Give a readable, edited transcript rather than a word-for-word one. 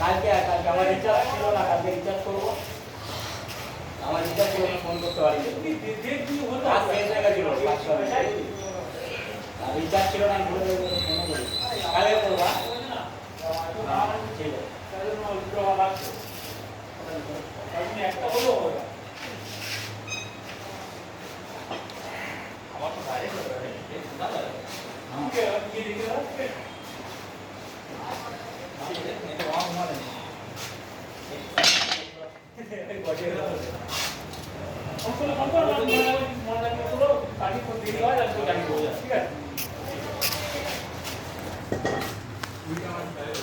কালকে আমার রিচার্জ ছিল না, কালকে রিচার্জ করবো। আমার রিচার্জ ছিল না, ফোন করতে পারি কাজ শেষ হয়ে গেছিল, রিচার্জ ছিল না, ভুলে ফোন করি কালকে করবো। ঠিক আছে একটা হলো আমার তো ডাইরেক্ট আমাকে কি দেখে রাখবে ঠিক আছে।